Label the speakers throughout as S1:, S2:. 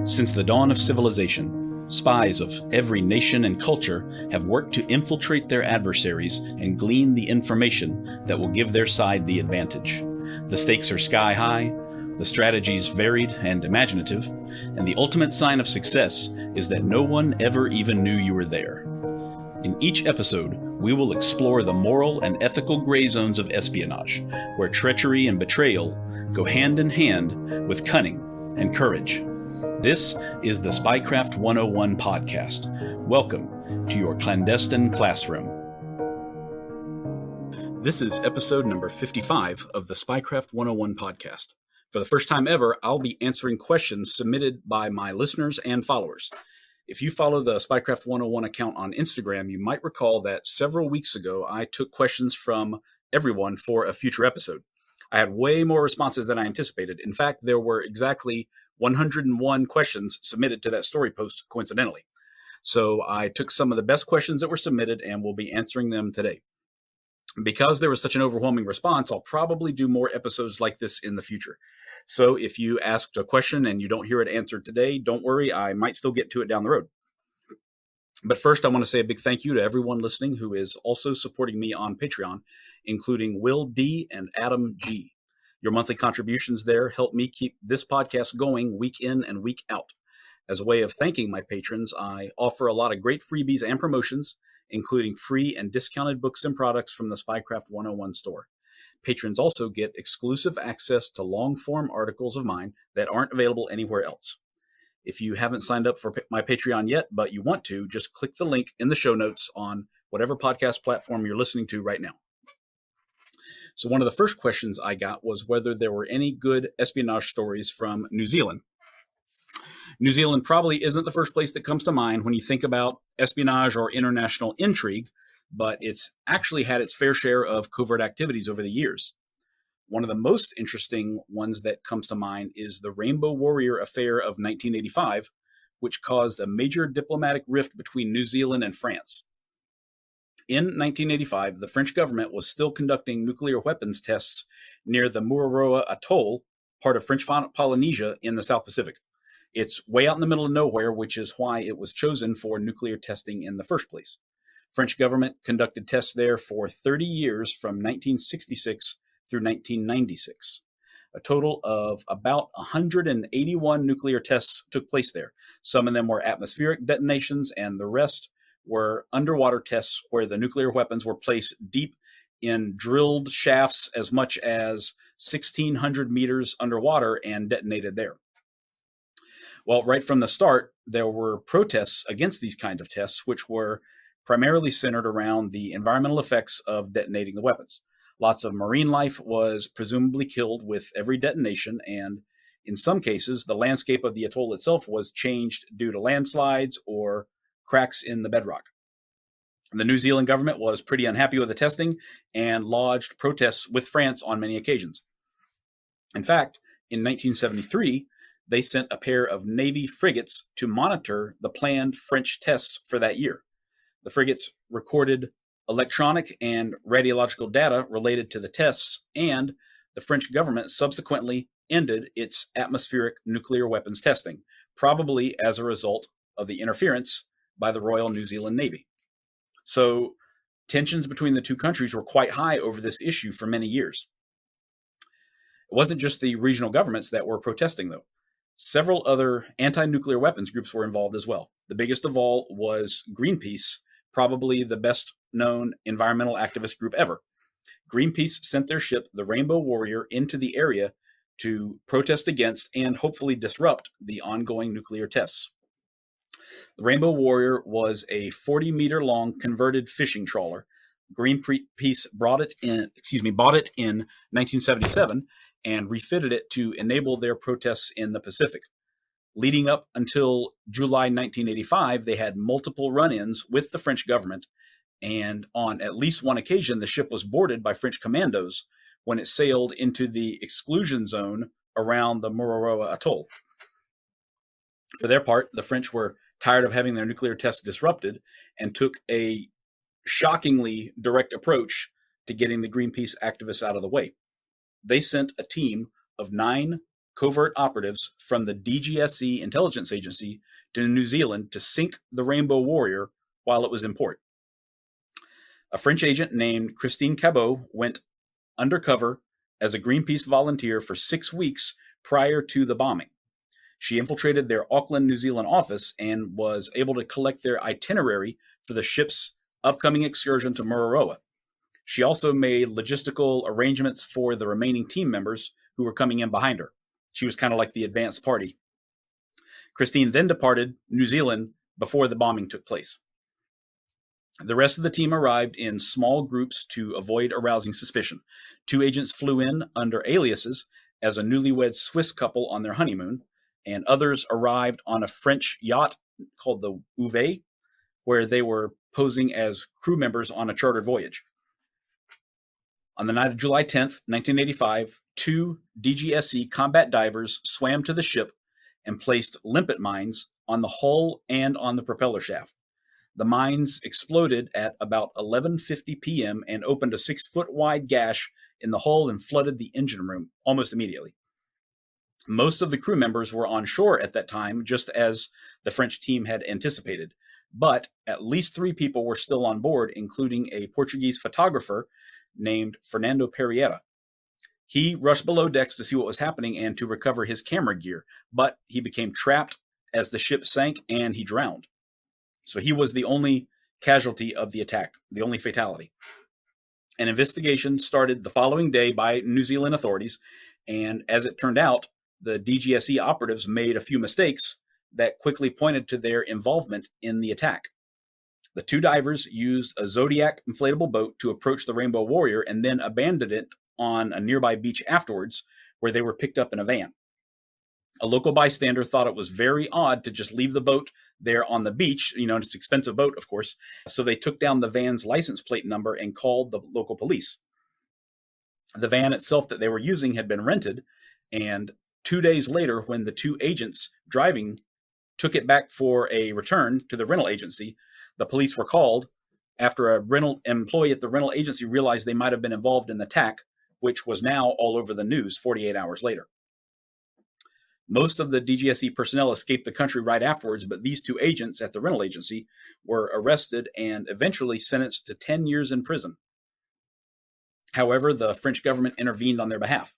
S1: Since the dawn of civilization, spies of every nation and culture have worked to infiltrate their adversaries and glean the information that will give their side the advantage. The stakes are sky high, the strategies varied and imaginative, and the ultimate sign of success is that no one ever even knew you were there. In each episode, we will explore the moral and ethical gray zones of espionage, where treachery and betrayal go hand in hand with cunning and courage. This is the Spycraft 101 podcast. Welcome to your clandestine classroom. This is episode number 55 of the Spycraft 101 podcast. For the first time ever, I'll be answering questions submitted by my listeners and followers. If you follow the Spycraft 101 account on Instagram, you might recall that several weeks ago, I took questions from everyone for a future episode. I had way more responses than I anticipated. In fact, there were exactly 101 questions submitted to that story post, coincidentally. So I took some of the best questions that were submitted and will be answering them today. Because there was such an overwhelming response, I'll probably do more episodes like this in the future. So if you asked a question and you don't hear it answered today, don't worry, I might still get to it down the road. But first, I want to say a big thank you to everyone listening who is also supporting me on Patreon, including Will D. and Adam G. Your monthly contributions there help me keep this podcast going week in and week out. As a way of thanking my patrons, I offer a lot of great freebies and promotions, including free and discounted books and products from the Spycraft 101 store. Patrons also get exclusive access to long-form articles of mine that aren't available anywhere else. If you haven't signed up for my Patreon yet, but you want to, just click the link in the show notes on whatever podcast platform you're listening to right now. So one of the first questions I got was whether there were any good espionage stories from New Zealand. New Zealand probably isn't the first place that comes to mind when you think about espionage or international intrigue, but it's actually had its fair share of covert activities over the years. One of the most interesting ones that comes to mind is the Rainbow Warrior affair of 1985, which caused a major diplomatic rift between New Zealand and France. In 1985, the French government was still conducting nuclear weapons tests near the Mururoa Atoll, part of French Polynesia in the South Pacific. It's way out in the middle of nowhere, which is why it was chosen for nuclear testing in the first place. French government conducted tests there for 30 years from 1966 through 1996. A total of about 181 nuclear tests took place there. Some of them were atmospheric detonations, and the rest were underwater tests where the nuclear weapons were placed deep in drilled shafts as much as 1,600 meters underwater and detonated there. Well, right from the start, there were protests against these kind of tests, which were primarily centered around the environmental effects of detonating the weapons. Lots of marine life was presumably killed with every detonation, and in some cases, the landscape of the atoll itself was changed due to landslides or cracks in the bedrock. The New Zealand government was pretty unhappy with the testing and lodged protests with France on many occasions. In fact, in 1973, they sent a pair of Navy frigates to monitor the planned French tests for that year. The frigates recorded electronic and radiological data related to the tests, and the French government subsequently ended its atmospheric nuclear weapons testing, probably as a result of the interference by the Royal New Zealand Navy. So tensions between the two countries were quite high over this issue for many years. It wasn't just the regional governments that were protesting, though. Several other anti-nuclear weapons groups were involved as well. The biggest of all was Greenpeace, probably the best-known environmental activist group ever. Greenpeace sent their ship, the Rainbow Warrior, into the area to protest against and hopefully disrupt the ongoing nuclear tests. The Rainbow Warrior was a 40-meter-long converted fishing trawler. Greenpeace bought it in 1977 and refitted it to enable their protests in the Pacific. Leading up until July 1985, they had multiple run-ins with the French government, and on at least one occasion, the ship was boarded by French commandos when it sailed into the exclusion zone around the Mururoa Atoll. For their part, the French were tired of having their nuclear tests disrupted and took a shockingly direct approach to getting the Greenpeace activists out of the way. They sent a team of 9 covert operatives from the DGSE intelligence agency to New Zealand to sink the Rainbow Warrior while it was in port. A French agent named Christine Cabot went undercover as a Greenpeace volunteer for 6 weeks prior to the bombing. She infiltrated their Auckland, New Zealand office and was able to collect their itinerary for the ship's upcoming excursion to Mururoa. She also made logistical arrangements for the remaining team members who were coming in behind her. She was kind of like the advance party. Christine then departed New Zealand before the bombing took place. The rest of the team arrived in small groups to avoid arousing suspicion. 2 agents flew in under aliases as a newlywed Swiss couple on their honeymoon, and others arrived on a French yacht called the Uve, where they were posing as crew members on a chartered voyage. On the night of July 10th, 1985, 2 DGSE combat divers swam to the ship and placed limpet mines on the hull and on the propeller shaft. The mines exploded at about 11:50 p.m. and opened a 6-foot wide gash in the hull and flooded the engine room almost immediately. Most of the crew members were on shore at that time, just as the French team had anticipated. But at least 3 people were still on board, including a Portuguese photographer named Fernando Pereira. He rushed below decks to see what was happening and to recover his camera gear, but he became trapped as the ship sank and he drowned. So he was the only casualty of the attack, the only fatality. An investigation started the following day by New Zealand authorities, and as it turned out, the DGSE operatives made a few mistakes that quickly pointed to their involvement in the attack. The 2 divers used a Zodiac inflatable boat to approach the Rainbow Warrior and then abandoned it on a nearby beach afterwards, where they were picked up in a van. A local bystander thought it was very odd to just leave the boat there on the beach. It's an expensive boat, of course. So they took down the van's license plate number and called the local police. The van itself that they were using had been rented, and 2 days later, when the 2 agents driving took it back for a return to the rental agency, the police were called after a rental employee at the rental agency realized they might have been involved in the attack, which was now all over the news 48 hours later. Most of the DGSE personnel escaped the country right afterwards, but these 2 agents at the rental agency were arrested and eventually sentenced to 10 years in prison. However, the French government intervened on their behalf.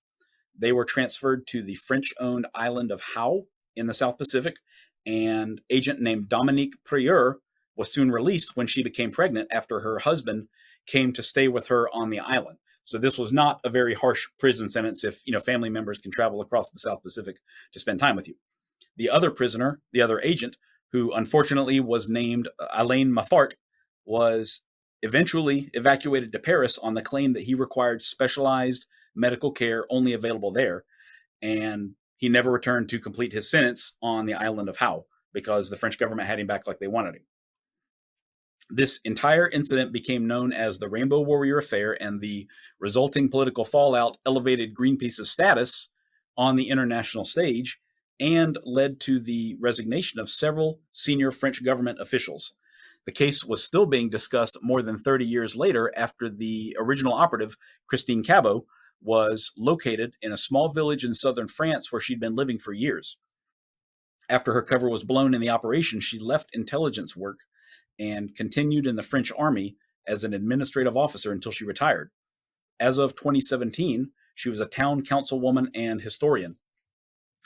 S1: They were transferred to the French-owned island of Hao in the South Pacific, and agent named Dominique Prieur was soon released when she became pregnant after her husband came to stay with her on the island. So this was not a very harsh prison sentence if, family members can travel across the South Pacific to spend time with you. The other prisoner, the other agent, who unfortunately was named Alain Maffart, was eventually evacuated to Paris on the claim that he required specialized medical care only available there, and he never returned to complete his sentence on the island of Hao because the French government had him back like they wanted him. This entire incident became known as the Rainbow Warrior Affair, and the resulting political fallout elevated Greenpeace's status on the international stage and led to the resignation of several senior French government officials. The case was still being discussed more than 30 years later after the original operative, Christine Cabot, was located in a small village in southern France where she'd been living for years. After her cover was blown in the operation, she left intelligence work and continued in the French army as an administrative officer until she retired. As of 2017, she was a town councilwoman and historian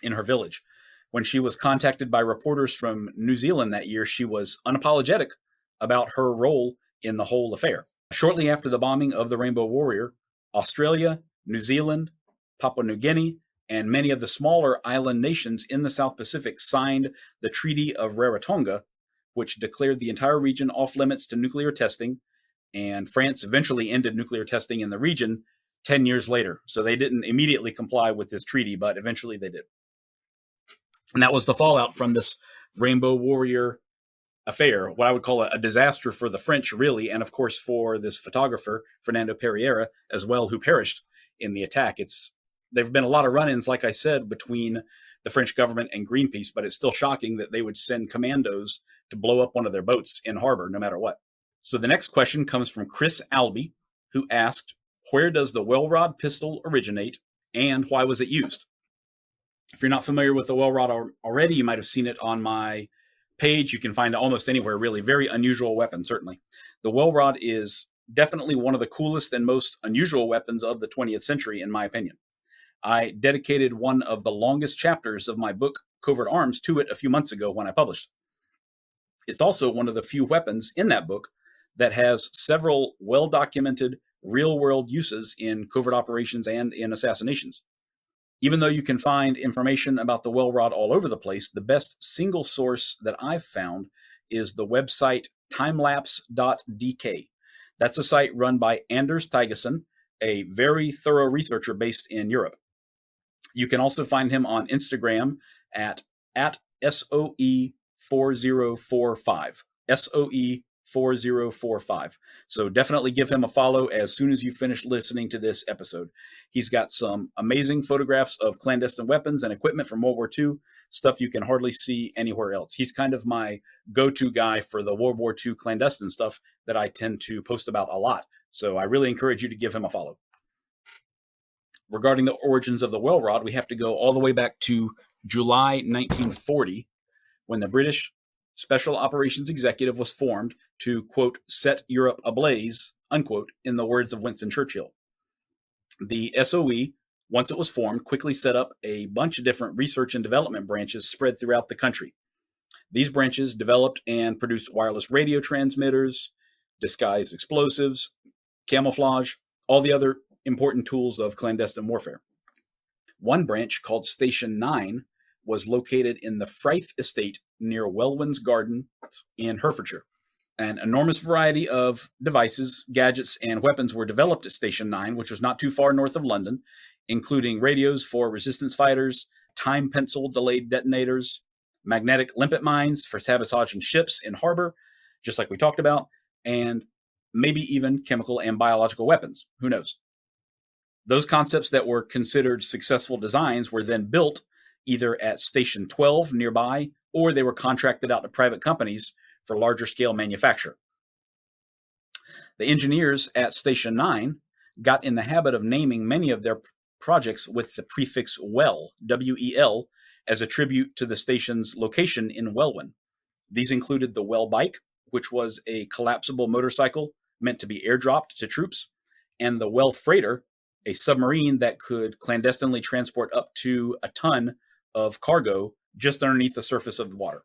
S1: in her village. When she was contacted by reporters from New Zealand that year, she was unapologetic about her role in the whole affair. Shortly after the bombing of the Rainbow Warrior, Australia, New Zealand, Papua New Guinea, and many of the smaller island nations in the South Pacific signed the Treaty of Rarotonga, which declared the entire region off limits to nuclear testing, and France eventually ended nuclear testing in the region 10 years later. So they didn't immediately comply with this treaty, but eventually they did. And that was the fallout from this Rainbow Warrior affair, what I would call a disaster for the French, really, and of course for this photographer, Fernando Pereira, as well, who perished in the attack. There have been a lot of run-ins, like I said, between the French government and Greenpeace, but it's still shocking that they would send commandos to blow up one of their boats in harbor, no matter what. So the next question comes from Chris Albee, who asked, where does the Welrod pistol originate, and why was it used? If you're not familiar with the Welrod already, you might have seen it on my page. You can find it almost anywhere, really. Very unusual weapon, certainly. The Welrod is definitely one of the coolest and most unusual weapons of the 20th century, in my opinion. I dedicated one of the longest chapters of my book, Covert Arms, to it a few months ago when I published. It's also one of the few weapons in that book that has several well-documented real-world uses in covert operations and in assassinations. Even though you can find information about the Welrod all over the place, the best single source that I've found is the website timelapse.dk. That's a site run by Anders Thygesen, a very thorough researcher based in Europe. You can also find him on Instagram at SOE4045. SOE4045. So definitely give him a follow as soon as you finish listening to this episode. He's got some amazing photographs of clandestine weapons and equipment from World War II, stuff you can hardly see anywhere else. He's kind of my go-to guy for the World War II clandestine stuff that I tend to post about a lot. So I really encourage you to give him a follow. Regarding the origins of the Welrod, we have to go all the way back to July 1940, when the British Special Operations Executive was formed to, quote, set Europe ablaze, unquote, in the words of Winston Churchill. The SOE, once it was formed, quickly set up a bunch of different research and development branches spread throughout the country. These branches developed and produced wireless radio transmitters, disguised explosives, camouflage, all the other important tools of clandestine warfare. One branch, called Station 9, was located in the Fryth estate near Welwyn's Garden in Herefordshire. An enormous variety of devices, gadgets, and weapons were developed at Station 9, which was not too far north of London, including radios for resistance fighters, time pencil delayed detonators, magnetic limpet mines for sabotaging ships in harbor, just like we talked about, and maybe even chemical and biological weapons. Who knows? Those concepts that were considered successful designs were then built either at Station 12 nearby, or they were contracted out to private companies for larger scale manufacture. The engineers at Station 9 got in the habit of naming many of their projects with the prefix WEL, W-E-L, as a tribute to the station's location in Welwyn. These included the Well Bike, which was a collapsible motorcycle meant to be airdropped to troops, and the Well Freighter, a submarine that could clandestinely transport up to a ton of cargo just underneath the surface of the water.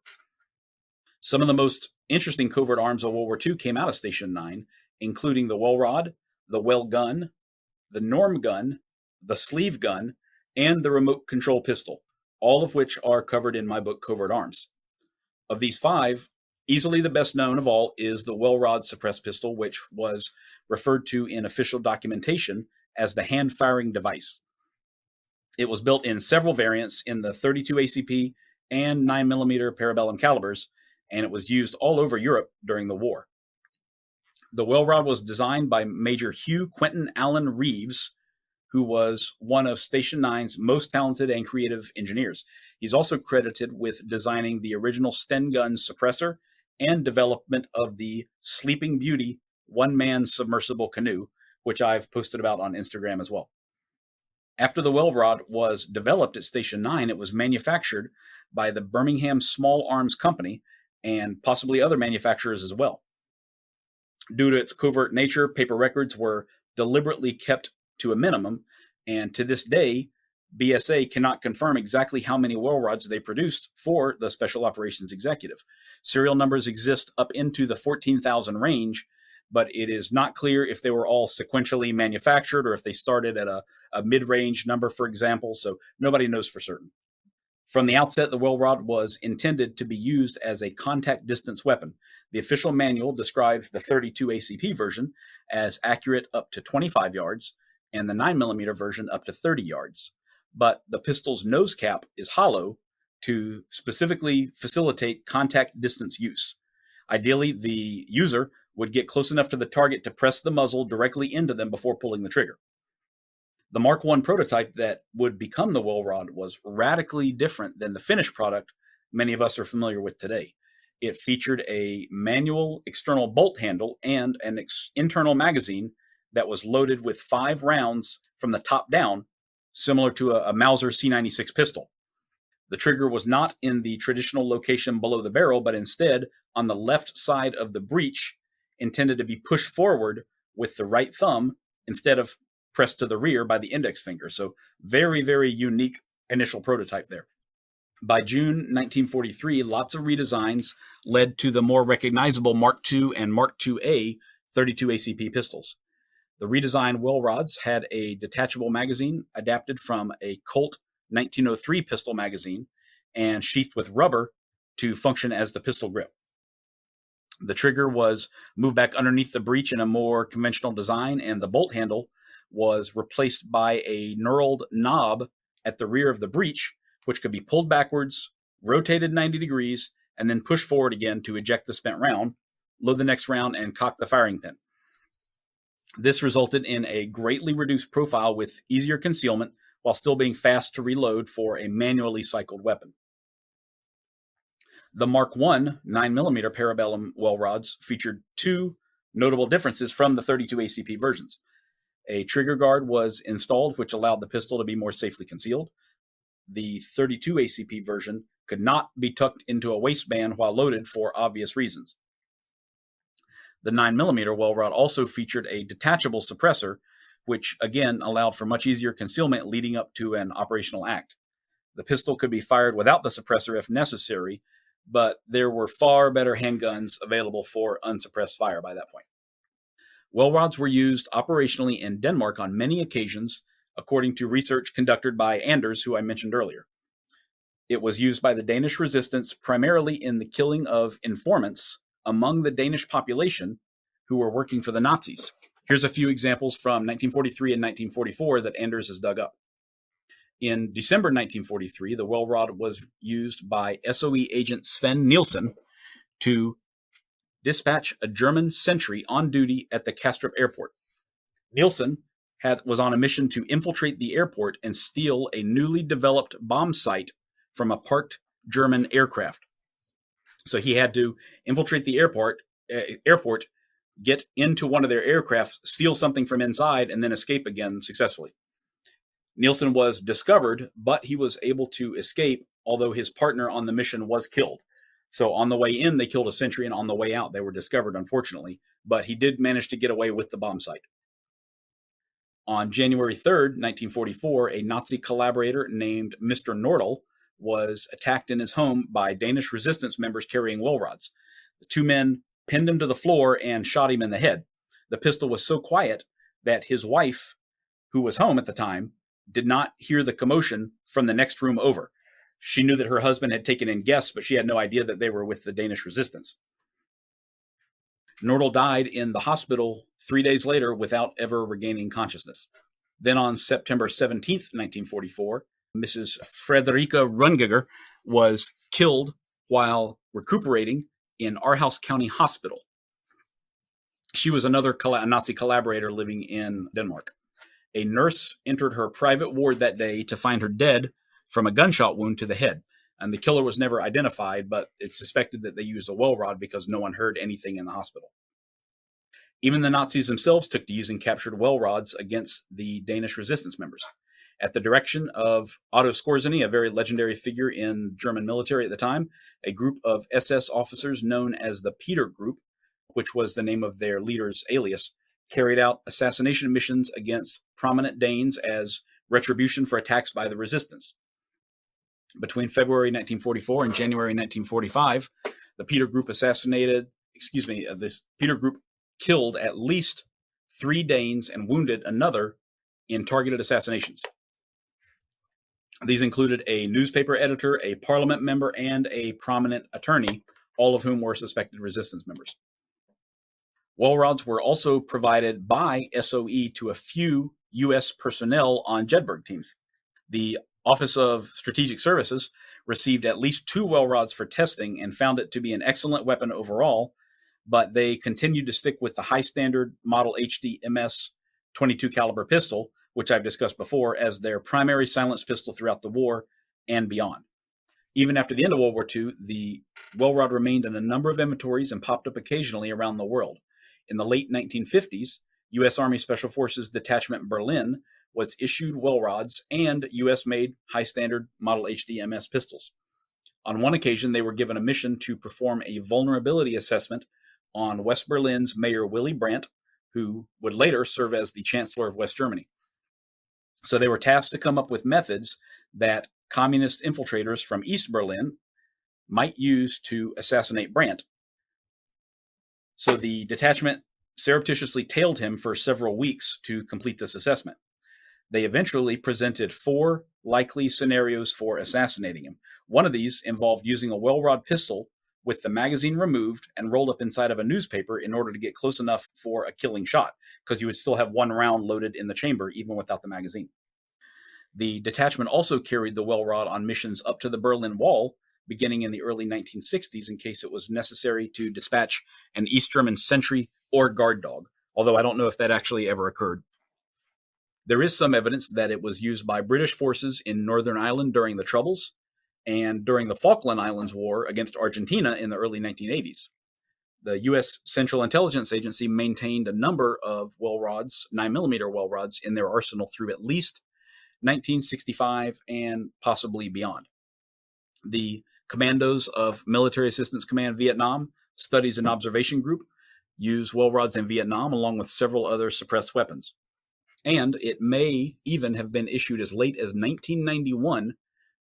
S1: Some of the most interesting covert arms of World War II came out of Station 9, including the Welrod, the Well gun, the Norm gun, the sleeve gun, and the remote control pistol, all of which are covered in my book, Covert Arms. Of these five, easily the best known of all is the Welrod suppressed pistol, which was referred to in official documentation as the hand-firing device. It was built in several variants in the 32 ACP and 9mm parabellum calibers, and it was used all over Europe during the war. The Welrod was designed by Major Hugh Quentin Allen Reeves, who was one of Station 9's most talented and creative engineers. He's also credited with designing the original Sten gun suppressor and development of the Sleeping Beauty one-man submersible canoe, which I've posted about on Instagram as well. After the Welrod was developed at Station 9, it was manufactured by the Birmingham Small Arms Company and possibly other manufacturers as well. Due to its covert nature, paper records were deliberately kept to a minimum, and to this day, BSA cannot confirm exactly how many Welrods they produced for the Special Operations Executive. Serial numbers exist up into the 14,000 range, but it is not clear if they were all sequentially manufactured or if they started at a mid-range number, for example, so nobody knows for certain. From the outset, the Welrod was intended to be used as a contact distance weapon. The official manual describes the 32 ACP version as accurate up to 25 yards and the 9mm version up to 30 yards. But the pistol's nose cap is hollow to specifically facilitate contact distance use. Ideally, the user would get close enough to the target to press the muzzle directly into them before pulling the trigger. The Mark I prototype that would become the Welrod was radically different than the finished product many of us are familiar with today. It featured a manual external bolt handle and an internal magazine that was loaded with 5 rounds from the top down, similar to a Mauser C96 pistol. The trigger was not in the traditional location below the barrel, but instead on the left side of the breech, intended to be pushed forward with the right thumb instead of pressed to the rear by the index finger. So very, very unique initial prototype there. By June 1943, lots of redesigns led to the more recognizable Mark II and Mark IIA 32 ACP pistols. The redesigned Welrods had a detachable magazine adapted from a Colt 1903 pistol magazine and sheathed with rubber to function as the pistol grip. The trigger was moved back underneath the breech in a more conventional design, and the bolt handle was replaced by a knurled knob at the rear of the breech, which could be pulled backwards, rotated 90 degrees, and then pushed forward again to eject the spent round, load the next round, and cock the firing pin. This resulted in a greatly reduced profile with easier concealment while still being fast to reload for a manually cycled weapon. The Mark I 9mm parabellum Welrods featured two notable differences from the 32 ACP versions. A trigger guard was installed, which allowed the pistol to be more safely concealed. The 32 ACP version could not be tucked into a waistband while loaded for obvious reasons. The 9mm Welrod also featured a detachable suppressor, which again allowed for much easier concealment leading up to an operational act. The pistol could be fired without the suppressor if necessary, but there were far better handguns available for unsuppressed fire by that point. Welrods were used operationally in Denmark on many occasions, according to research conducted by Anders, who I mentioned earlier. It was used by the Danish resistance primarily in the killing of informants among the Danish population who were working for the Nazis. Here's a few examples from 1943 and 1944 that Anders has dug up. In December 1943, the Welrod was used by SOE agent Sven Nielsen to dispatch a German sentry on duty at the Kastrup airport. Nielsen was on a mission to infiltrate the airport and steal a newly developed bomb site from a parked German aircraft. So he had to infiltrate the airport, get into one of their aircrafts, steal something from inside, and then escape again successfully. Nielsen was discovered, but he was able to escape, although his partner on the mission was killed. So on the way in, they killed a sentry, and on the way out, they were discovered, unfortunately. But he did manage to get away with the bomb site. On January 3rd, 1944, a Nazi collaborator named Mr. Nordal was attacked in his home by Danish resistance members carrying Welrods. The two men pinned him to the floor and shot him in the head. The pistol was so quiet that his wife, who was home at the time, did not hear the commotion from the next room over. She knew that her husband had taken in guests, but she had no idea that they were with the Danish resistance. Nordal died in the hospital 3 days later without ever regaining consciousness. Then on September 17th, 1944, Mrs. Frederica Rungiger was killed while recuperating in Aarhus County Hospital. She was another Nazi collaborator living in Denmark. A nurse entered her private ward that day to find her dead from a gunshot wound to the head. And the killer was never identified, but it's suspected that they used a Welrod because no one heard anything in the hospital. Even the Nazis themselves took to using captured Welrods against the Danish resistance members. At the direction of Otto Skorzeny, a very legendary figure in German military at the time, a group of SS officers known as the Peter Group, which was the name of their leader's alias, carried out assassination missions against prominent Danes as retribution for attacks by the resistance. Between February 1944 and January 1945, the Peter Group this Peter Group killed at least 3 Danes and wounded another in targeted assassinations. These included a newspaper editor, a parliament member, and a prominent attorney, all of whom were suspected resistance members. Welrods were also provided by SOE to a few U.S. personnel on Jedburgh teams. The Office of Strategic Services received at least 2 Welrods for testing and found it to be an excellent weapon overall, but they continued to stick with the high standard model HD MS 22 caliber pistol, which I've discussed before, as their primary silenced pistol throughout the war and beyond. Even after the end of World War II, the Welrod remained in a number of inventories and popped up occasionally around the world. In the late 1950s, U.S. Army Special Forces Detachment Berlin was issued Welrods and U.S.-made high-standard Model HDMS pistols. On one occasion, they were given a mission to perform a vulnerability assessment on West Berlin's Mayor Willy Brandt, who would later serve as the Chancellor of West Germany. So they were tasked to come up with methods that communist infiltrators from East Berlin might use to assassinate Brandt. So the detachment surreptitiously tailed him for several weeks to complete this assessment. They eventually presented 4 likely scenarios for assassinating him. One of these involved using a Welrod pistol with the magazine removed and rolled up inside of a newspaper in order to get close enough for a killing shot, because you would still have 1 round loaded in the chamber even without the magazine. The detachment also carried the Welrod on missions up to the Berlin Wall beginning in the early 1960s in case it was necessary to dispatch an East German sentry or guard dog, although I don't know if that actually ever occurred. There is some evidence that it was used by British forces in Northern Ireland during the Troubles and during the Falkland Islands War against Argentina in the early 1980s. The U.S. Central Intelligence Agency maintained a number of Welrods, 9mm Welrods, in their arsenal through at least 1965 and possibly beyond. The Commandos of Military Assistance Command Vietnam Studies and Observation Group use Welrods in Vietnam along with several other suppressed weapons. And it may even have been issued as late as 1991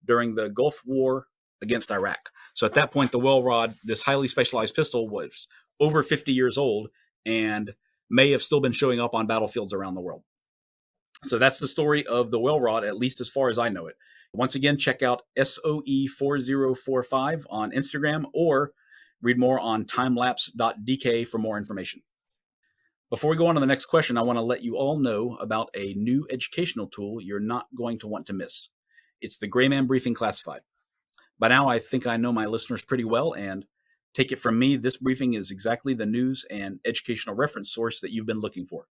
S1: during the Gulf War against Iraq. So at that point, the Welrod, this highly specialized pistol, was over 50 years old and may have still been showing up on battlefields around the world. So that's the story of the Welrod, at least as far as I know it. Once again, check out SOE4045 on Instagram or read more on timelapse.dk for more information. Before we go on to the next question, I want to let you all know about a new educational tool you're not going to want to miss. It's the Gray Man Briefing Classified. By now, I think I know my listeners pretty well, and take it from me, this briefing is exactly the news and educational reference source that you've been looking for.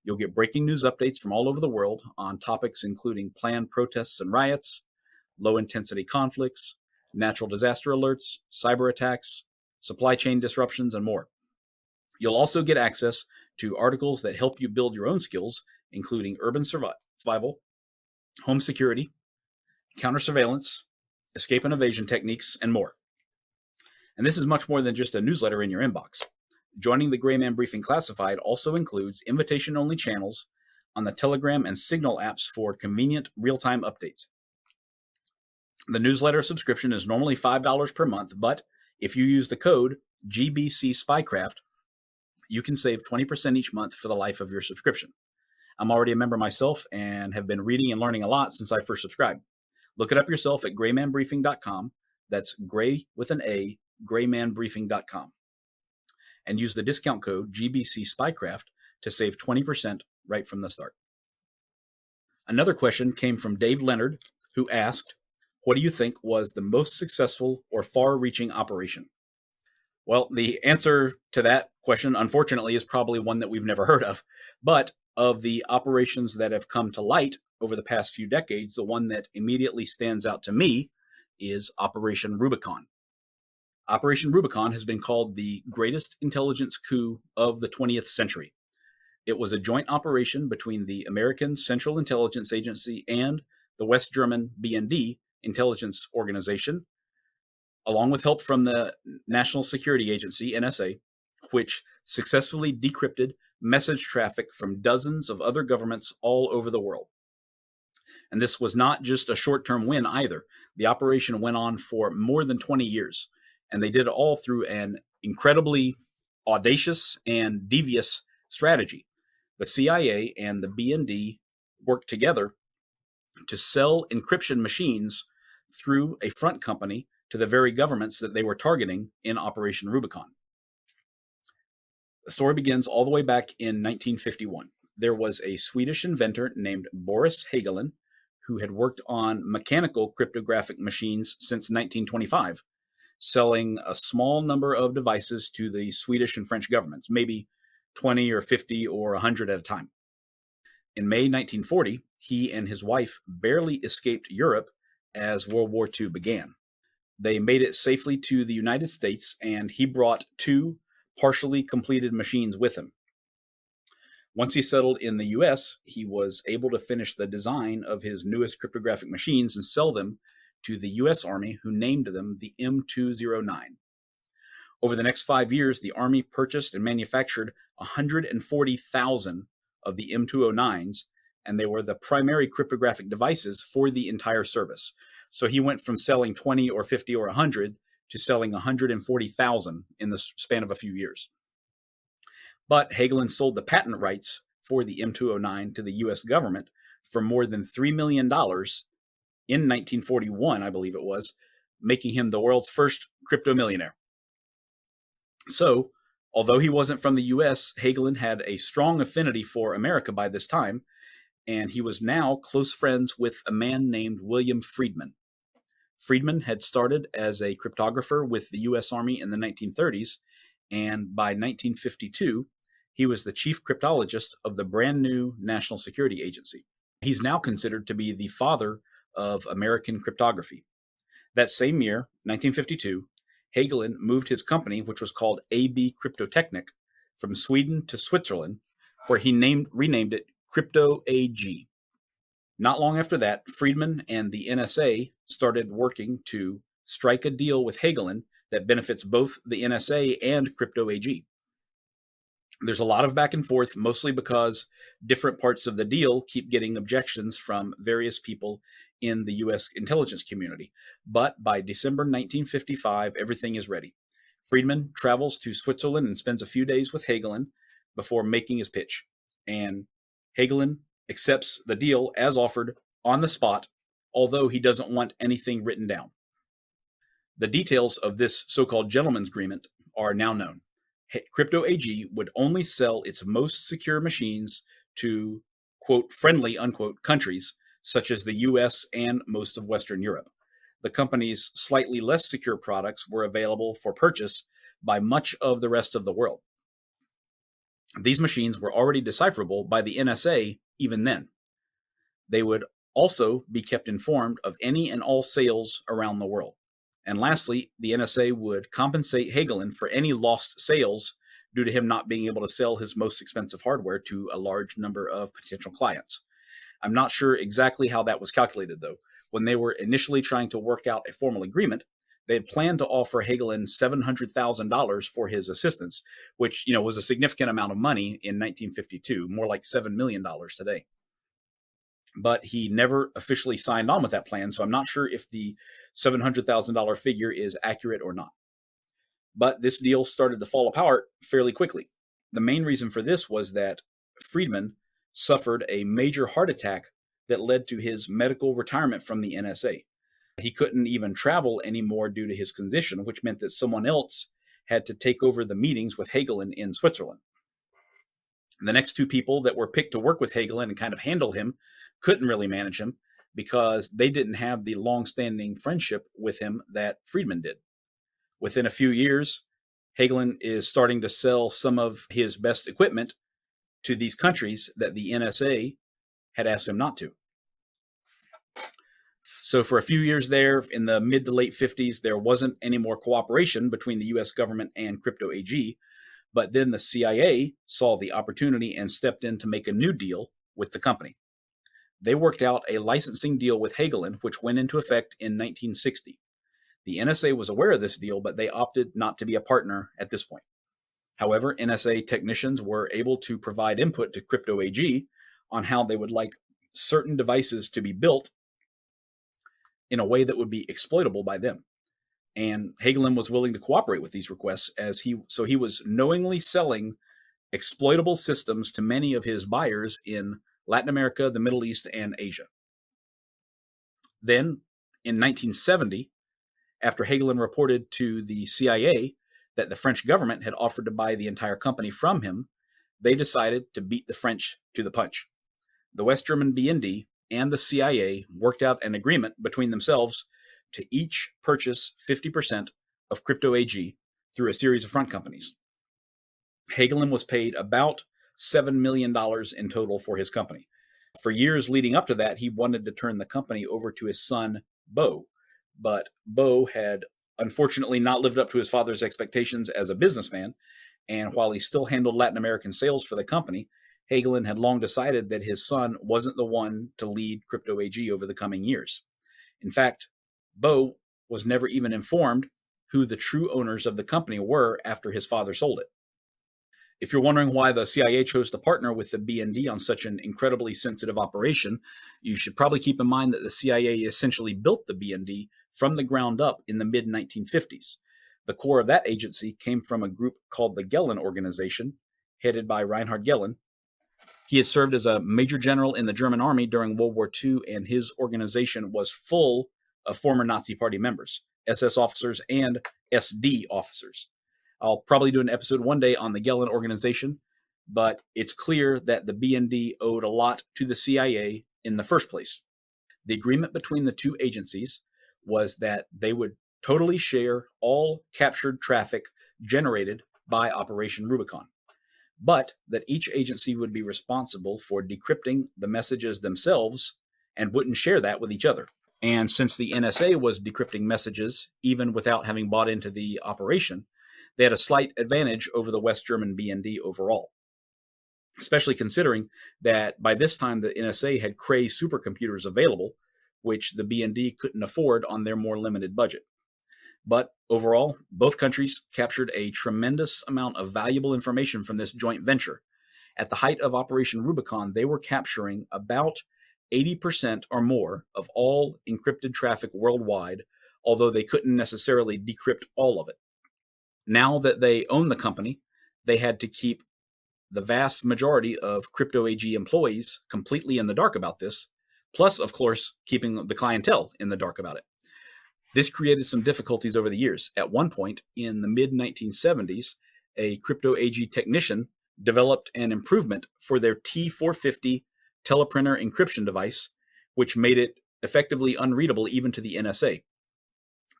S1: You'll get breaking news updates from all over the world on topics including planned protests and riots, low-intensity conflicts, natural disaster alerts, cyber attacks, supply chain disruptions, and more. You'll also get access to articles that help you build your own skills, including urban survival, home security, counter-surveillance, escape and evasion techniques, and more. And this is much more than just a newsletter in your inbox. Joining the Gray Man Briefing Classified also includes invitation-only channels on the Telegram and Signal apps for convenient real-time updates. The newsletter subscription is normally $5 per month, but if you use the code GBC Spycraft, you can save 20% each month for the life of your subscription. I'm already a member myself and have been reading and learning a lot since I first subscribed. Look it up yourself at graymanbriefing.com. That's gray with an A, graymanbriefing.com. And use the discount code GBC Spycraft to save 20% right from the start. Another question came from Dave Leonard, who asked, what do you think was the most successful or far-reaching operation? Well, the answer to that question, unfortunately, is probably one that we've never heard of. But of the operations that have come to light over the past few decades, the one that immediately stands out to me is Operation Rubicon. Operation Rubicon has been called the greatest intelligence coup of the 20th century. It was a joint operation between the American Central Intelligence Agency and the West German BND intelligence organization, along with help from the National Security Agency, NSA, which successfully decrypted message traffic from dozens of other governments all over the world. And this was not just a short-term win either. The operation went on for more than 20 years, and they did it all through an incredibly audacious and devious strategy. The CIA and the BND worked together to sell encryption machines through a front company to the very governments that they were targeting in Operation Rubicon. The story begins all the way back in 1951. There was a Swedish inventor named Boris Hagelin who had worked on mechanical cryptographic machines since 1925, selling a small number of devices to the Swedish and French governments, maybe 20 or 50 or 100 at a time. In May 1940, he and his wife barely escaped Europe as World War II began. They made it safely to the United States, and he brought 2 partially completed machines with him. Once he settled in the US, he was able to finish the design of his newest cryptographic machines and sell them to the US Army, who named them the M209. Over the next 5 years, the Army purchased and manufactured 140,000 of the M209s, and they were the primary cryptographic devices for the entire service. So he went from selling 20 or 50 or 100 to selling 140,000 in the span of a few years. But Hagelin sold the patent rights for the M209 to the US government for more than $3 million in 1941, I believe it was, making him the world's first crypto millionaire. So, although he wasn't from the US, Hagelin had a strong affinity for America by this time, and he was now close friends with a man named William Friedman. Friedman had started as a cryptographer with the US Army in the 1930s, and by 1952, he was the chief cryptologist of the brand new National Security Agency. He's now considered to be the father of American cryptography. That same year, 1952, Hagelin moved his company, which was called AB Cryptotechnik, from Sweden to Switzerland, where he renamed it Crypto AG. Not long after that, Friedman and the NSA started working to strike a deal with Hagelin that benefits both the NSA and Crypto AG. There's a lot of back and forth, mostly because different parts of the deal keep getting objections from various people in the U.S. intelligence community. But by December 1955, everything is ready. Friedman travels to Switzerland and spends a few days with Hagelin before making his pitch. And Hagelin accepts the deal as offered on the spot, although he doesn't want anything written down. The details of this so-called gentleman's agreement are now known. Crypto AG would only sell its most secure machines to, quote, friendly, unquote, countries, such as the US and most of Western Europe. The company's slightly less secure products were available for purchase by much of the rest of the world. These machines were already decipherable by the NSA even then. They would also be kept informed of any and all sales around the world. And lastly, the NSA would compensate Hagelin for any lost sales due to him not being able to sell his most expensive hardware to a large number of potential clients. I'm not sure exactly how that was calculated, though. When they were initially trying to work out a formal agreement, they had planned to offer Hagelin $700,000 for his assistance, which, was a significant amount of money in 1952, more like $7 million today. But he never officially signed on with that plan, so I'm not sure if the $700,000 figure is accurate or not. But this deal started to fall apart fairly quickly. The main reason for this was that Friedman suffered a major heart attack that led to his medical retirement from the NSA. He couldn't even travel anymore due to his condition, which meant that someone else had to take over the meetings with Hagelin in Switzerland. The next two people that were picked to work with Hagelin and kind of handle him couldn't really manage him because they didn't have the long-standing friendship with him that Friedman did. Within a few years, Hagelin is starting to sell some of his best equipment to these countries that the NSA had asked him not to. So for a few years there, in the mid to late 50s, there wasn't any more cooperation between the US government and Crypto AG. But then the CIA saw the opportunity and stepped in to make a new deal with the company. They worked out a licensing deal with Hagelin, which went into effect in 1960. The NSA was aware of this deal, but they opted not to be a partner at this point. However, NSA technicians were able to provide input to Crypto AG on how they would like certain devices to be built in a way that would be exploitable by them. And Hagelin was willing to cooperate with these requests so he was knowingly selling exploitable systems to many of his buyers in Latin America, the Middle East, and Asia. Then, in 1970, after Hagelin reported to the CIA that the French government had offered to buy the entire company from him, they decided to beat the French to the punch. The West German BND and the CIA worked out an agreement between themselves to each purchase 50% of Crypto AG through a series of front companies. Hagelin was paid about $7 million in total for his company. For years leading up to that, he wanted to turn the company over to his son, Bo. But Bo had unfortunately not lived up to his father's expectations as a businessman, and while he still handled Latin American sales for the company, Hagelin had long decided that his son wasn't the one to lead Crypto AG over the coming years. In fact, Bo was never even informed who the true owners of the company were after his father sold it. If you're wondering why the CIA chose to partner with the BND on such an incredibly sensitive operation, you should probably keep in mind that the CIA essentially built the BND from the ground up in the mid-1950s. The core of that agency came from a group called the Gehlen Organization, headed by Reinhard Gehlen. He had served as a major general in the German army during World War II, and his organization was full of former Nazi Party members, SS officers, and SD officers. I'll probably do an episode one day on the Gehlen Organization, but it's clear that the BND owed a lot to the CIA in the first place. The agreement between the two agencies was that they would totally share all captured traffic generated by Operation Rubicon, but that each agency would be responsible for decrypting the messages themselves and wouldn't share that with each other. And since the NSA was decrypting messages even without having bought into the operation, they had a slight advantage over the West German BND overall, especially considering that by this time the NSA had Cray supercomputers available, which the BND couldn't afford on their more limited budget. But overall, both countries captured a tremendous amount of valuable information from this joint venture. At the height of Operation Rubicon, they were capturing about 80% or more of all encrypted traffic worldwide, although they couldn't necessarily decrypt all of it. Now that they owned the company, they had to keep the vast majority of Crypto AG employees completely in the dark about this, plus, of course, keeping the clientele in the dark about it. This created some difficulties over the years. At one point, in the mid-1970s, a Crypto AG technician developed an improvement for their T450 teleprinter encryption device, which made it effectively unreadable even to the NSA.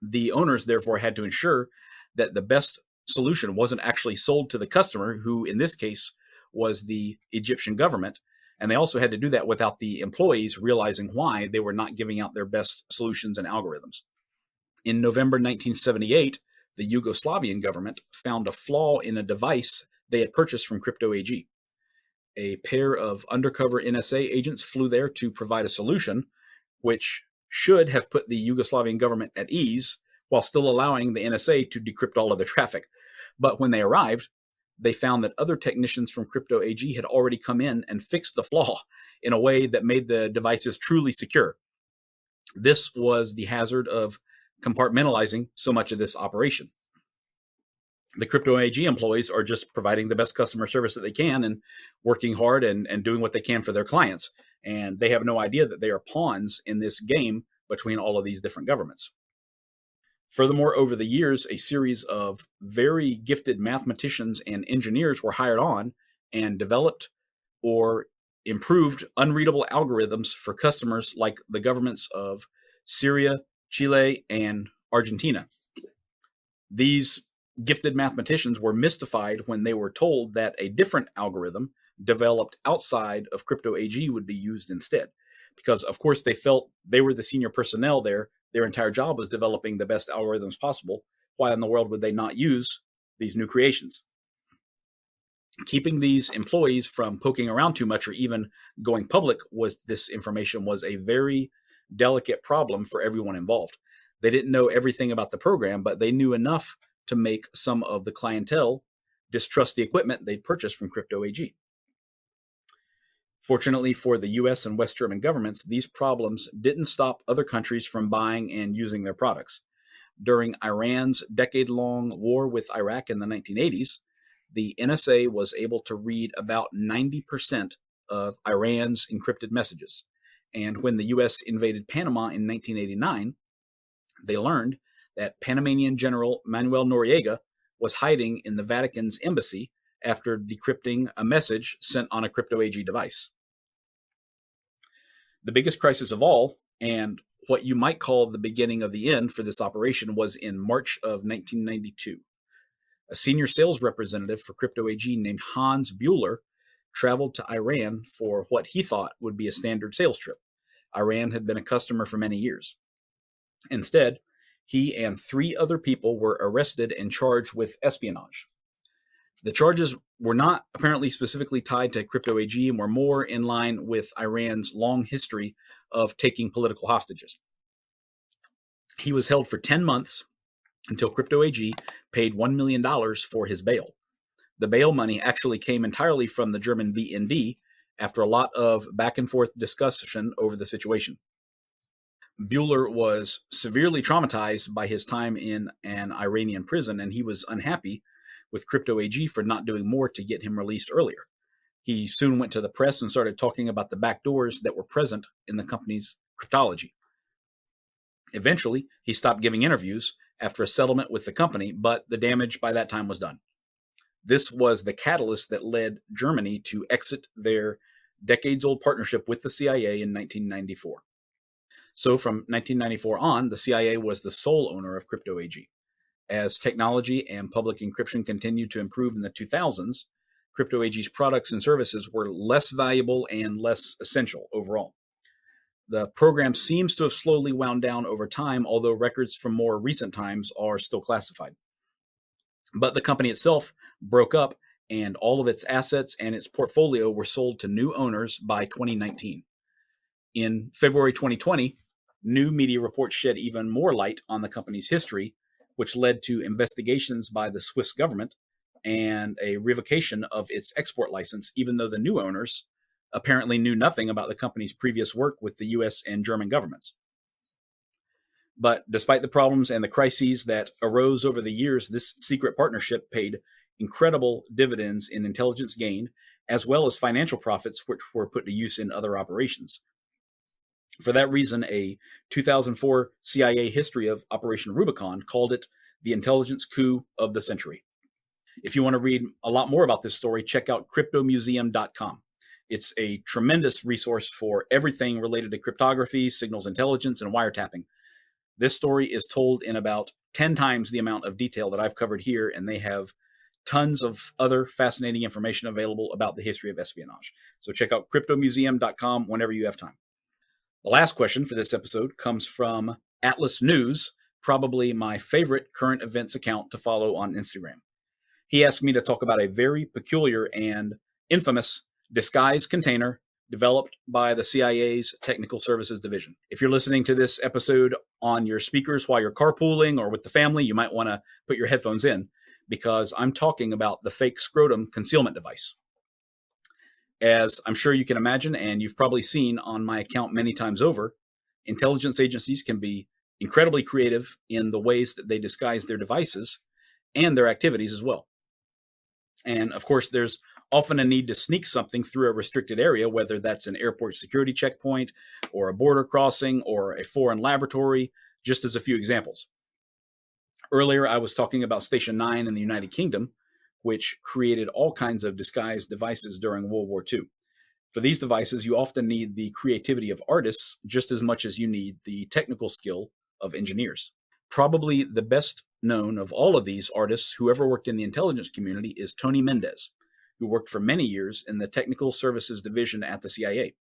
S1: The owners, therefore, had to ensure that the best solution wasn't actually sold to the customer, who in this case was the Egyptian government, and they also had to do that without the employees realizing why they were not giving out their best solutions and algorithms. In November 1978, the Yugoslavian government found a flaw in a device they had purchased from Crypto AG. A pair of undercover NSA agents flew there to provide a solution, which should have put the Yugoslavian government at ease while still allowing the NSA to decrypt all of their traffic. But when they arrived, they found that other technicians from Crypto AG had already come in and fixed the flaw in a way that made the devices truly secure. This was the hazard of compartmentalizing so much of this operation. The Crypto AG employees are just providing the best customer service that they can and working hard and doing what they can for their clients. And they have no idea that they are pawns in this game between all of these different governments. Furthermore, over the years, a series of very gifted mathematicians and engineers were hired on and developed or improved unreadable algorithms for customers like the governments of Syria, Chile, and Argentina. These gifted mathematicians were mystified when they were told that a different algorithm developed outside of Crypto AG would be used instead. Because, of course, they felt they were the senior personnel there. Their entire job was developing the best algorithms possible. Why in the world would they not use these new creations? Keeping these employees from poking around too much or even going public was a very delicate problem for everyone involved. They didn't know everything about the program, but they knew enough to make some of the clientele distrust the equipment they'd purchased from Crypto AG. Fortunately for the US and West German governments, these problems didn't stop other countries from buying and using their products. During Iran's decade-long war with Iraq in the 1980s, the NSA was able to read about 90% of Iran's encrypted messages. And when the US invaded Panama in 1989, they learned that Panamanian General Manuel Noriega was hiding in the Vatican's embassy after decrypting a message sent on a Crypto AG device. The biggest crisis of all, and what you might call the beginning of the end for this operation, was in March of 1992. A senior sales representative for Crypto AG named Hans Buehler traveled to Iran for what he thought would be a standard sales trip. Iran had been a customer for many years. Instead, he and 3 other people were arrested and charged with espionage. The charges were not apparently specifically tied to Crypto AG and were more in line with Iran's long history of taking political hostages. He was held for 10 months until Crypto AG paid $1 million for his bail. The bail money actually came entirely from the German BND after a lot of back and forth discussion over the situation. Bueller was severely traumatized by his time in an Iranian prison, and he was unhappy with Crypto AG for not doing more to get him released earlier. He soon went to the press and started talking about the backdoors that were present in the company's cryptology. Eventually, he stopped giving interviews after a settlement with the company, but the damage by that time was done. This was the catalyst that led Germany to exit their decades-old partnership with the CIA in 1994. So from 1994 on, the CIA was the sole owner of Crypto AG. As technology and public encryption continued to improve in the 2000s, Crypto AG's products and services were less valuable and less essential overall. The program seems to have slowly wound down over time, although records from more recent times are still classified. But the company itself broke up, and all of its assets and its portfolio were sold to new owners by 2019. In February 2020, new media reports shed even more light on the company's history, which led to investigations by the Swiss government and a revocation of its export license, even though the new owners apparently knew nothing about the company's previous work with the US and German governments. But despite the problems and the crises that arose over the years, this secret partnership paid incredible dividends in intelligence gain, as well as financial profits, which were put to use in other operations. For that reason, a 2004 CIA history of Operation Rubicon called it the intelligence coup of the century. If you want to read a lot more about this story, check out cryptomuseum.com. It's a tremendous resource for everything related to cryptography, signals intelligence, and wiretapping. This story is told in about 10 times the amount of detail that I've covered here, and they have tons of other fascinating information available about the history of espionage. So check out cryptomuseum.com whenever you have time. The last question for this episode comes from Atlas News, probably my favorite current events account to follow on Instagram. He asked me to talk about a very peculiar and infamous disguise container developed by the CIA's Technical Services Division. If you're listening to this episode on your speakers while you're carpooling or with the family, you might want to put your headphones in, because I'm talking about the fake scrotum concealment device. As I'm sure you can imagine, and you've probably seen on my account many times over, intelligence agencies can be incredibly creative in the ways that they disguise their devices and their activities as well. And of course, there's often a need to sneak something through a restricted area, whether that's an airport security checkpoint or a border crossing or a foreign laboratory, just as a few examples. Earlier, I was talking about Station 9 in the United Kingdom, which created all kinds of disguised devices during World War II. For these devices, you often need the creativity of artists just as much as you need the technical skill of engineers. Probably the best known of all of these artists who ever worked in the intelligence community is Tony Mendez, who worked for many years in the Technical Services Division at the CIA.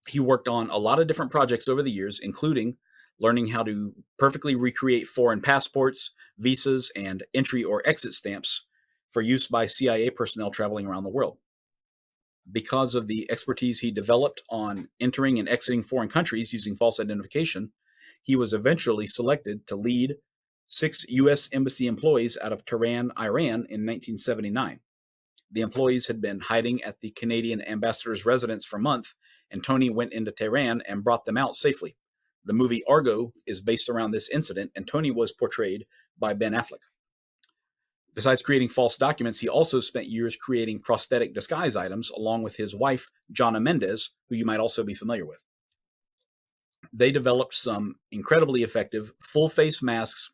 S1: He worked on a lot of different projects over the years, including learning how to perfectly recreate foreign passports, visas, and entry or exit stamps for use by CIA personnel traveling around the world. Because of the expertise he developed on entering and exiting foreign countries using false identification, he was eventually selected to lead 6 U.S. embassy employees out of Tehran, Iran in 1979. The employees had been hiding at the Canadian ambassador's residence for months, and Tony went into Tehran and brought them out safely. The movie Argo is based around this incident, and Tony was portrayed by Ben Affleck. Besides creating false documents, he also spent years creating prosthetic disguise items along with his wife, Jana Mendez, who you might also be familiar with. They developed some incredibly effective full-face masks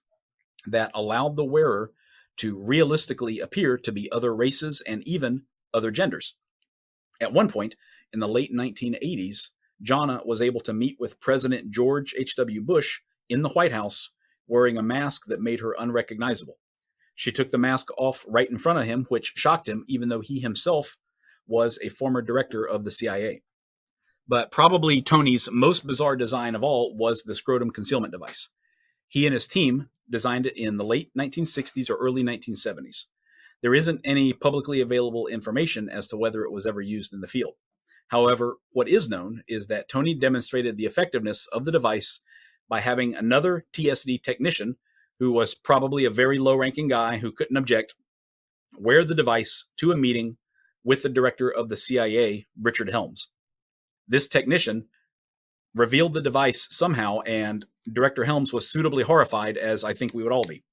S1: that allowed the wearer to realistically appear to be other races and even other genders. At one point, in the late 1980s, Jana was able to meet with President George H.W. Bush in the White House wearing a mask that made her unrecognizable. She took the mask off right in front of him, which shocked him, even though he himself was a former director of the CIA. But probably Tony's most bizarre design of all was the scrotum concealment device. He and his team designed it in the late 1960s or early 1970s. There isn't any publicly available information as to whether it was ever used in the field. However, what is known is that Tony demonstrated the effectiveness of the device by having another TSD technician, who was probably a very low-ranking guy who couldn't object, wear the device to a meeting with the director of the CIA, Richard Helms. This technician revealed the device somehow, and Director Helms was suitably horrified, as I think we would all be.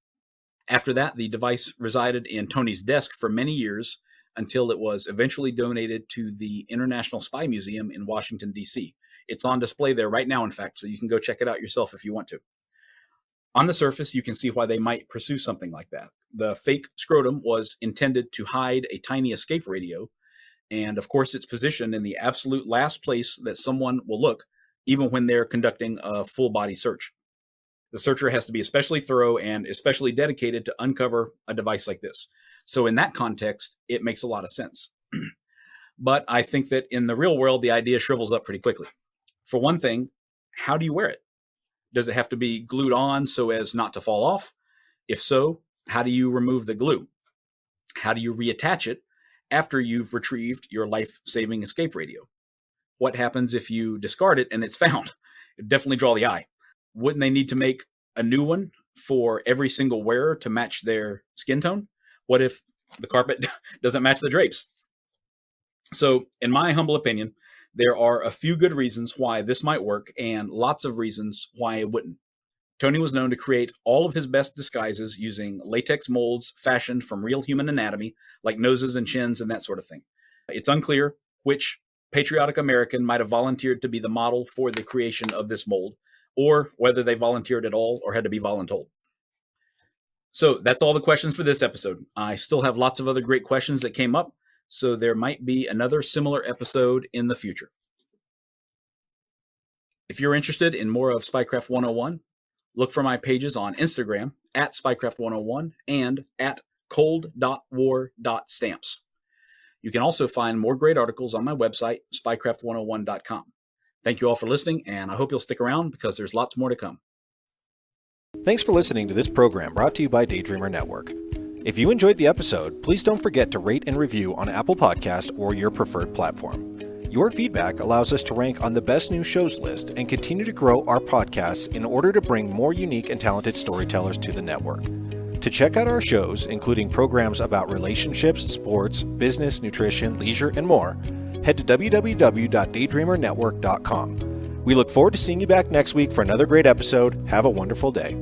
S1: After that, the device resided in Tony's desk for many years until it was eventually donated to the International Spy Museum in Washington, D.C. It's on display there right now, in fact, so you can go check it out yourself if you want to. On the surface, you can see why they might pursue something like that. The fake scrotum was intended to hide a tiny escape radio, and of course it's positioned in the absolute last place that someone will look, even when they're conducting a full-body search. The searcher has to be especially thorough and especially dedicated to uncover a device like this. So in that context, it makes a lot of sense. But I think that in the real world, the idea shrivels up pretty quickly. For one thing, how do you wear it? Does it have to be glued on so as not to fall off? If so, how do you remove the glue? How do you reattach it after you've retrieved your life-saving escape radio? What happens if you discard it and it's found? It'd definitely draw the eye. Wouldn't they need to make a new one for every single wearer to match their skin tone? What if the carpet doesn't match the drapes? So, in my humble opinion, there are a few good reasons why this might work and lots of reasons why it wouldn't. Tony was known to create all of his best disguises using latex molds fashioned from real human anatomy, like noses and chins and that sort of thing. It's unclear which patriotic American might have volunteered to be the model for the creation of this mold, or whether they volunteered at all or had to be voluntold. So that's all the questions for this episode. I still have lots of other great questions that came up, so there might be another similar episode in the future. If you're interested in more of Spycraft 101, look for my pages on Instagram at Spycraft101 and at cold.war.stamps. You can also find more great articles on my website, spycraft101.com. Thank you all for listening, and I hope you'll stick around because there's lots more to come.
S2: Thanks for listening to this program brought to you by Daydreamer Network. If you enjoyed the episode, please don't forget to rate and review on Apple Podcast or your preferred platform. Your feedback allows us to rank on the best new shows list and continue to grow our podcasts in order to bring more unique and talented storytellers to the network. To check out our shows, including programs about relationships, sports, business, nutrition, leisure, and more, head to www.daydreamernetwork.com. We look forward to seeing you back next week for another great episode. Have a wonderful day.